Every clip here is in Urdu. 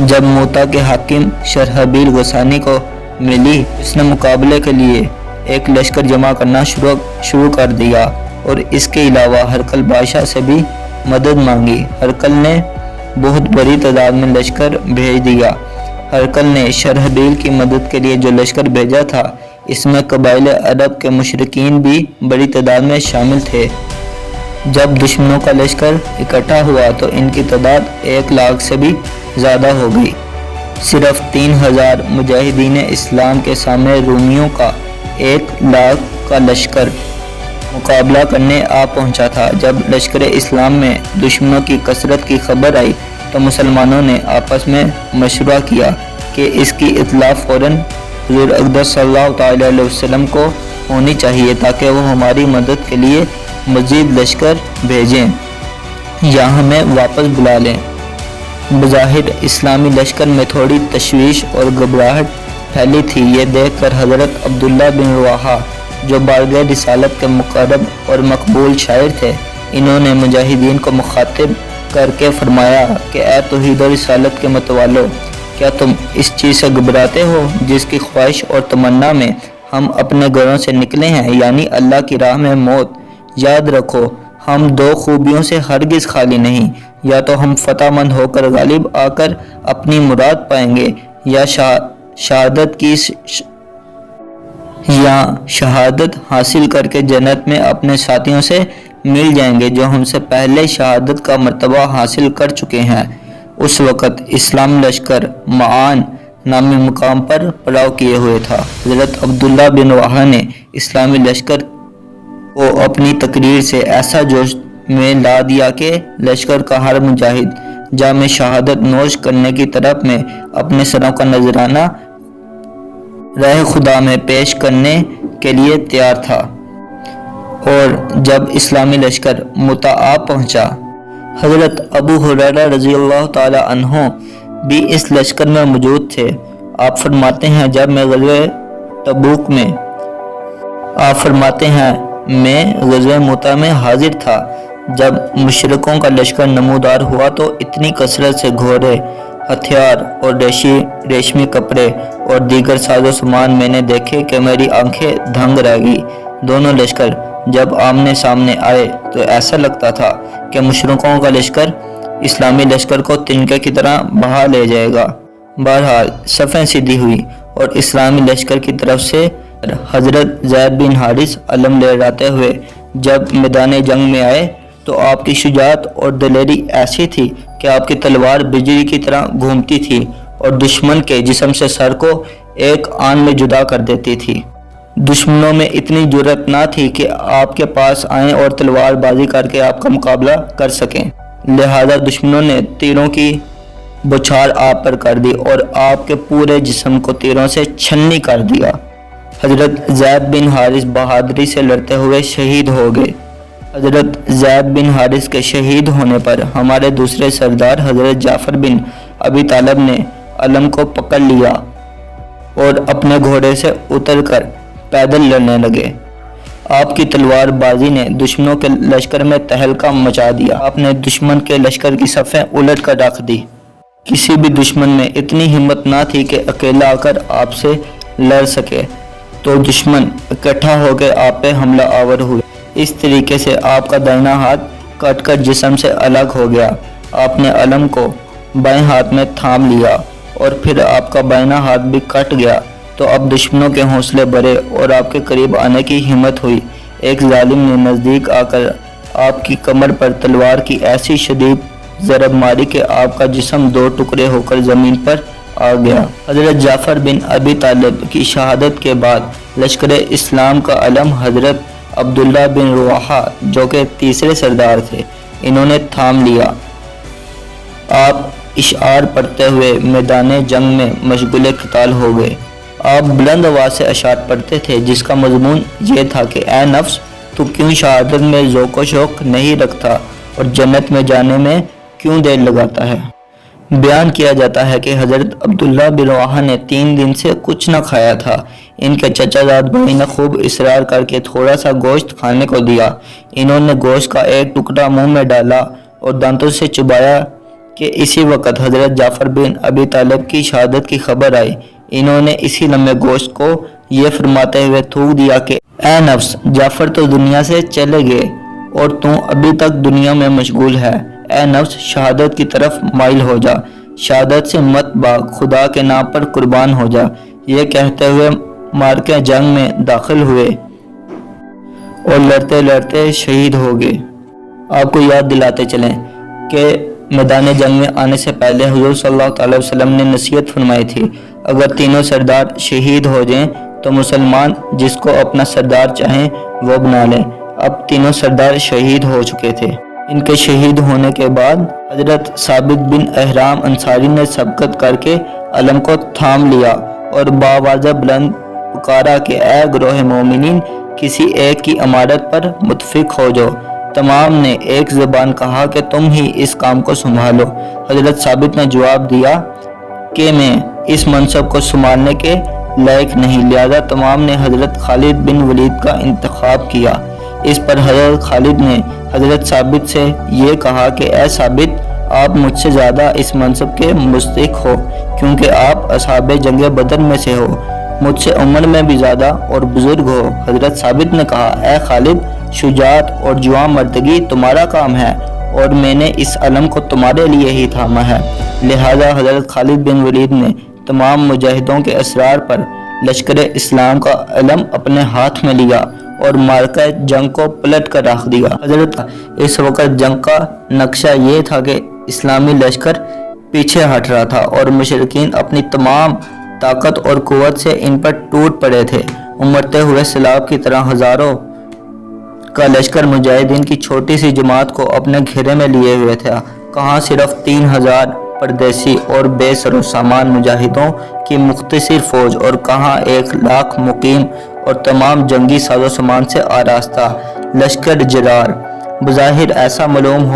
جب موتا کے حاکم شرحبیل غسانی کو ملی، اس نے مقابلے کے لیے ایک لشکر جمع کرنا شروع کر دیا اور اس کے علاوہ ہرقل بادشاہ سے بھی مدد مانگی۔ ہرقل نے بہت بڑی تعداد میں لشکر بھیج دیا۔ ہرقل نے شرحبیل کی مدد کے لیے جو لشکر بھیجا تھا، اس میں قبائل عرب کے مشرکین بھی بڑی تعداد میں شامل تھے۔ جب دشمنوں کا لشکر اکٹھا ہوا تو ان کی تعداد 1,00,000 سے بھی زیادہ ہو گئی۔ صرف 3,000 مجاہدین اسلام کے سامنے رومیوں کا 1,00,000 کا لشکر مقابلہ کرنے آ پہنچا تھا۔ جب لشکر اسلام میں دشمنوں کی کثرت کی خبر آئی تو مسلمانوں نے آپس میں مشورہ کیا کہ اس کی اطلاع فوراً حضور اقدس صلی اللہ علیہ وسلم کو ہونی چاہیے تاکہ وہ ہماری مدد کے لیے مزید لشکر بھیجیں یا ہمیں واپس بلا لیں۔ بظاہر اسلامی لشکر میں تھوڑی تشویش اور گھبراہٹ پھیلی تھی۔ یہ دیکھ کر حضرت عبداللہ بن رواحہ جو بارگاہ رسالت کے مقرب اور مقبول شاعر تھے، انہوں نے مجاہدین کو مخاطب کر کے فرمایا کہ اے توحید و رسالت کے متوالو، کیا تم اس چیز سے گھبراتے ہو جس کی خواہش اور تمنا میں ہم اپنے گھروں سے نکلے ہیں، یعنی اللہ کی راہ میں موت؟ یاد رکھو، ہم 2 خوبیوں سے ہرگز خالی نہیں، یا تو ہم فتح مند ہو کر غالب آ کر اپنی مراد پائیں گے یا شہادت حاصل کر کے جنت میں اپنے ساتھیوں سے مل جائیں گے جو ہم سے پہلے شہادت کا مرتبہ حاصل کر چکے ہیں۔ اس وقت اسلام لشکر معان نامی مقام پر پڑاؤ کیے ہوئے تھا۔ حضرت عبداللہ بن رواحہ نے اسلامی لشکر کو اپنی تقریر سے ایسا جوش میں لا دیا کہ لشکر کا ہر مجاہد جام شہادت نوش کرنے کی طرف میں اپنے سروں کا نذرانہ راہ خدا میں پیش کرنے کے لیے تیار تھا۔ اور جب اسلامی لشکر موتا آ پہنچا، حضرت ابو ہریرہ رضی اللہ تعالی عنہ بھی اس لشکر میں موجود تھے۔ آپ فرماتے ہیں جب میں غزوہ تبوک میں میں غزوہ موتا میں حاضر تھا، جب مشرکوں کا لشکر نمودار ہوا تو اتنی کثرت سے گھوڑے، ہتھیار اور ریشمی کپڑے اور دیگر ساز و سامان میں نے دیکھے کہ میری آنکھیں دھنگ رہ گئی۔ دونوں لشکر جب آمنے سامنے آئے تو ایسا لگتا تھا کہ مشرکوں کا لشکر اسلامی لشکر کو تنکے کی طرح بہا لے جائے گا۔ بہرحال صفیں سیدھی ہوئی اور اسلامی لشکر کی طرف سے حضرت زید بن حارث علم لہراتے ہوئے جب میدان جنگ میں آئے تو آپ کی شجاعت اور دلیری ایسی تھی کہ آپ کی تلوار بجلی کی طرح گھومتی تھی اور دشمن کے جسم سے سر کو ایک آن میں جدا کر دیتی تھی۔ دشمنوں میں اتنی جرأت نہ تھی کہ آپ کے پاس آئیں اور تلوار بازی کر کے آپ کا مقابلہ کر سکیں، لہذا دشمنوں نے تیروں کی بوچھار آپ پر کر دی اور آپ کے پورے جسم کو تیروں سے چھنی کر دیا۔ حضرت زید بن حارث بہادری سے لڑتے ہوئے شہید ہو گئے۔ حضرت زید بن حارث کے شہید ہونے پر ہمارے دوسرے سردار حضرت جعفر بن ابی طالب نے علم کو پکڑ لیا اور اپنے گھوڑے سے اتر کر پیدل لڑنے لگے۔ آپ کی تلوار بازی نے دشمنوں کے لشکر میں تہلکہ مچا دیا۔ آپ نے دشمن کے لشکر کی صفیں الٹ کر رکھ دی۔ کسی بھی دشمن میں اتنی ہمت نہ تھی کہ اکیلا آ کر آپ سے لڑ سکے، تو دشمن اکٹھا ہو کے آپ پہ حملہ آور ہوئے۔ اس طریقے سے آپ کا دائنا ہاتھ کٹ کر جسم سے الگ ہو گیا۔ آپ نے علم کو بائیں ہاتھ میں تھام لیا اور پھر آپ کا بائنا ہاتھ بھی کٹ گیا تو اب دشمنوں کے حوصلے بڑھے اور آپ کے قریب آنے کی ہمت ہوئی۔ ایک ظالم نے نزدیک آ کر آپ کی کمر پر تلوار کی ایسی شدید ضرب ماری کہ آپ کا جسم 2 ٹکڑے ہو کر زمین پر آ گیا۔ حضرت جعفر بن ابی طالب کی شہادت کے بعد لشکر اسلام کا علم حضرت عبداللہ بن رواحہ جو کہ تیسرے سردار تھے، انہوں نے تھام لیا۔ آپ اشعار پڑھتے ہوئے میدان جنگ میں مشغول قتال ہو گئے۔ آپ بلند آواز سے اشعار پڑھتے تھے جس کا مضمون یہ تھا کہ اے نفس، تو کیوں شہادت میں ذوق و شوق نہیں رکھتا اور جنت میں جانے میں کیوں دیر لگاتا ہے؟ بیان کیا جاتا ہے کہ حضرت عبداللہ بن رواحہ نے 3 دن سے کچھ نہ کھایا تھا۔ ان کے چچا زاد بھائی نے خوب اصرار کر کے تھوڑا سا گوشت کھانے کو دیا۔ انہوں نے گوشت کا ایک ٹکڑا منہ میں ڈالا اور دانتوں سے چبایا کہ اسی وقت حضرت جعفر بن ابی طالب کی شہادت کی خبر آئی۔ انہوں نے اسی لمحے گوشت کو یہ فرماتے ہوئے تھوک دیا کہ اے نفس، جعفر تو دنیا سے چلے گئے اور تو ابھی تک دنیا میں مشغول ہے۔ اے نفس، شہادت کی طرف مائل ہو جا، شہادت سے مت بھاگ، خدا کے نام پر قربان ہو جا۔ یہ کہتے ہوئے مارکے جنگ میں داخل ہوئے اور لڑتے لڑتے شہید ہو گئے۔ آپ کو یاد دلاتے چلیں کہ میدان جنگ میں آنے سے پہلے حضور صلی اللہ علیہ وسلم نے نصیحت فرمائی تھی، اگر تینوں سردار شہید ہو جائیں تو مسلمان جس کو اپنا سردار چاہیں وہ بنا لیں۔ اب تینوں سردار شہید ہو چکے تھے۔ ان کے شہید ہونے کے بعد حضرت ثابت بن احرام انصاری نے سبقت کر کے علم کو تھام لیا اور بآواز بلند پکارا کہ اے گروہ مومنین، کسی ایک کی امارت پر متفق ہو جاؤ۔ تمام نے ایک زبان کہا کہ تم ہی اس کام کو سنبھالو۔ حضرت ثابت نے جواب دیا کہ میں اس منصب کو سنبھالنے کے لائق نہیں، لہذا تمام نے حضرت خالد بن ولید کا انتخاب کیا۔ اس پر حضرت خالد نے حضرت ثابت سے یہ کہا کہ اے ثابت، آپ مجھ سے زیادہ اس منصب کے مستحق ہو، کیونکہ آپ اصحاب جنگ بدر میں سے ہو، مجھ سے عمر میں بھی زیادہ اور بزرگ ہو۔ حضرت ثابت نے کہا اے خالد، شجاعت اور جواں مردگی تمہارا کام ہے اور میں نے اس علم کو تمہارے لیے ہی تھاما ہے۔ لہذا حضرت خالد بن ولید نے تمام مجاہدوں کے اسرار پر لشکر اسلام کا علم اپنے ہاتھ میں لیا اور مارکہ جنگ کو پلٹ کر رکھ دیا۔ حضرت اس وقت جنگ کا نقشہ یہ تھا کہ اسلامی لشکر پیچھے ہٹ رہا تھا اور مشرکین اپنی تمام طاقت اور قوت سے ان پر ٹوٹ پڑے تھے۔ امڑتے ہوئے سیلاب کی طرح ہزاروں کا لشکر مجاہدین کی چھوٹی سی جماعت کو اپنے گھیرے میں لیے ہوئے تھا۔ کہاں صرف 3000 پردیسی اور بے سر و سامان مجاہدوں کی مختصر فوج اور کہاں 1,00,000 مقیم اور تمام جنگی ساز و سامان سے آراستہ لشکر جرار۔ بظاہر ایسا معلوم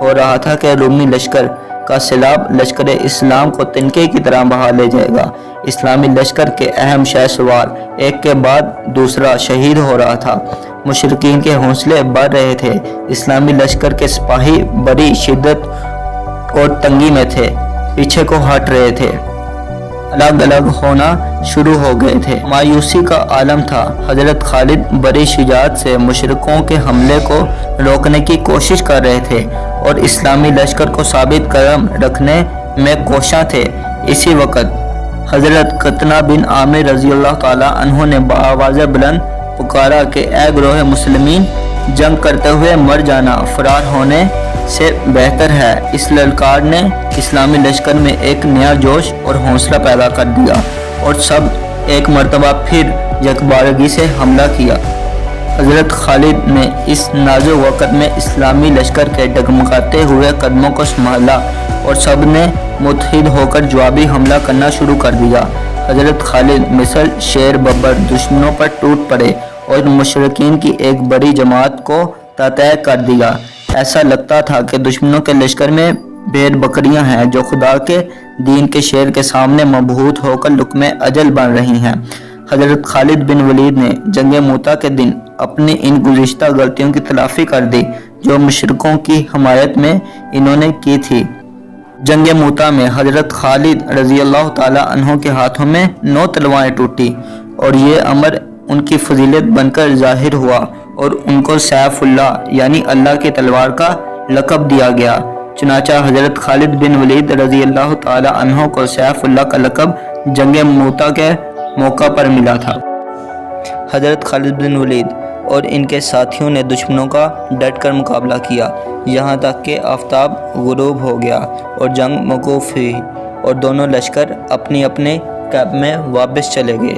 ہو رہا تھا کہ رومی لشکر کا سیلاب لشکر اسلام کو تنکے کی طرح بہا لے جائے گا۔ اسلامی لشکر کے اہم شہ سوار ایک کے بعد دوسرا شہید ہو رہا تھا۔ مشرکین کے حوصلے بڑھ رہے تھے۔ اسلامی لشکر کے سپاہی بڑی شدت اور تنگی میں تھے، پیچھے کو ہٹ رہے تھے، الگ الگ ہونا شروع ہو گئے تھے۔ مایوسی کا عالم تھا۔ حضرت خالد بڑی شجاعت سے مشرکوں کے حملے کو روکنے کی کوشش کر رہے تھے اور اسلامی لشکر کو ثابت قدم رکھنے میں کوشاں تھے۔ اسی وقت حضرت قطنہ بن عامر رضی اللہ تعالی عنہ نے بآواز بلند پکارا کہ اے گروہ مسلمین، جنگ کرتے ہوئے مر جانا فرار ہونے سے بہتر ہے۔ اس للکار نے اسلامی لشکر میں ایک نیا جوش اور حوصلہ پیدا کر دیا اور سب ایک مرتبہ پھر یکبارگی سے حملہ کیا۔ حضرت خالد نے اس نازک وقت میں اسلامی لشکر کے ڈگمگاتے ہوئے قدموں کو سنبھالا اور سب نے متحد ہو کر جوابی حملہ کرنا شروع کر دیا۔ حضرت خالد مثل شیر ببر دشمنوں پر ٹوٹ پڑے اور مشرکین کی ایک بڑی جماعت کو تہہ کر دیا۔ ایسا لگتا تھا کہ دشمنوں کے لشکر میں بھیڑ بکریاں ہیں جو خدا کے دین کے شیر کے سامنے مبہوت ہو کر لقمہ اجل بن رہی ہیں۔ حضرت خالد بن ولید نے جنگ موتا کے دن اپنی ان گزشتہ غلطیوں کی تلافی کر دی جو مشرکوں کی حمایت میں انہوں نے کی تھی۔ جنگ موتا میں حضرت خالد رضی اللہ تعالی عنہ کے ہاتھوں میں 9 تلواریں ٹوٹی اور یہ امر ان کی فضیلت بن کر ظاہر ہوا اور ان کو سیف اللہ یعنی اللہ کی تلوار کا لقب دیا گیا۔ چنانچہ حضرت خالد بن ولید رضی اللہ تعالی عنہ کو سیف اللہ کا لقب جنگ موتا کے موقع پر ملا تھا۔ حضرت خالد بن ولید اور ان کے ساتھیوں نے دشمنوں کا ڈٹ کر مقابلہ کیا، یہاں تک کہ آفتاب غروب ہو گیا اور جنگ موقوف ہوئی اور دونوں لشکر اپنی اپنے کیمپ میں واپس چلے گئے۔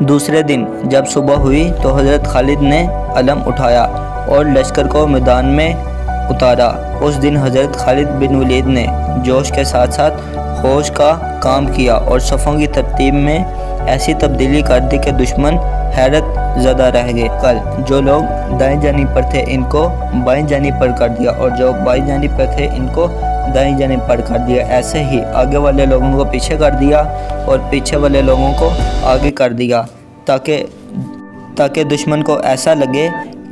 دوسرے دن جب صبح ہوئی تو حضرت خالد نے علم اٹھایا اور لشکر کو میدان میں اتارا۔ اس دن حضرت خالد بن ولید نے جوش کے ساتھ ساتھ ہوش کا کام کیا اور صفوں کی ترتیب میں ایسی تبدیلی کر دی کہ دشمن حیرت زدہ رہ گئے۔ کل جو لوگ دائیں جانب پر تھے ان کو بائیں جانب پر کر دیا اور جو بائیں جانب پر تھے ان کو دائیں جانب پر کر دیا۔ ایسے ہی آگے والے لوگوں کو پیچھے کر دیا اور پیچھے والے لوگوں کو آگے کر دیا تاکہ دشمن کو ایسا لگے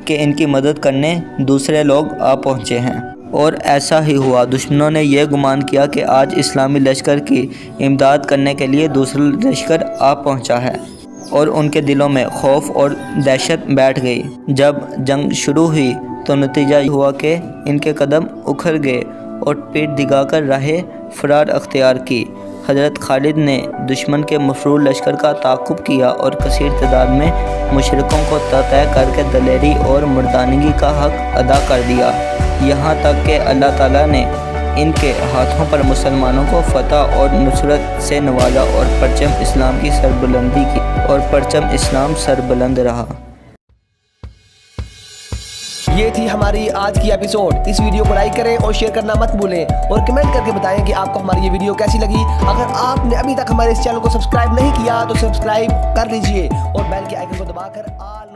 کہ ان کی مدد کرنے دوسرے لوگ آ پہنچے ہیں۔ اور ایسا ہی ہوا۔ دشمنوں نے یہ گمان کیا کہ آج اسلامی لشکر کی امداد کرنے کے لیے دوسرا لشکر آ پہنچا ہے، اور ان کے دلوں میں خوف اور دہشت بیٹھ گئی۔ جب جنگ شروع ہوئی تو نتیجہ یہ ہوا کہ ان کے قدم اکھڑ گئے اور پیٹ دگا کر راہ فرار اختیار کی۔ حضرت خالد نے دشمن کے مفرور لشکر کا تعاقب کیا اور کثیر تعداد میں مشرکوں کو طے کر کے دلیری اور مردانگی کا حق ادا کر دیا، یہاں تک کہ اللہ تعالیٰ نے ان کے ہاتھوں پر مسلمانوں کو فتح اور نصرت سے نوازا اور پرچم اسلام کی سربلندی کی، اور پرچم اسلام سربلند رہا۔ یہ تھی ہماری آج کی ایپیسوڈ۔ اس ویڈیو کو لائک کریں اور شیئر کرنا مت بھولیں، اور کمنٹ کر کے بتائیں کہ آپ کو ہماری یہ ویڈیو کیسی لگی۔ اگر آپ نے ابھی تک ہمارے اس چینل کو سبسکرائب نہیں کیا تو سبسکرائب کر لیجئے اور بیل کے آئیکن کو دبا کر آل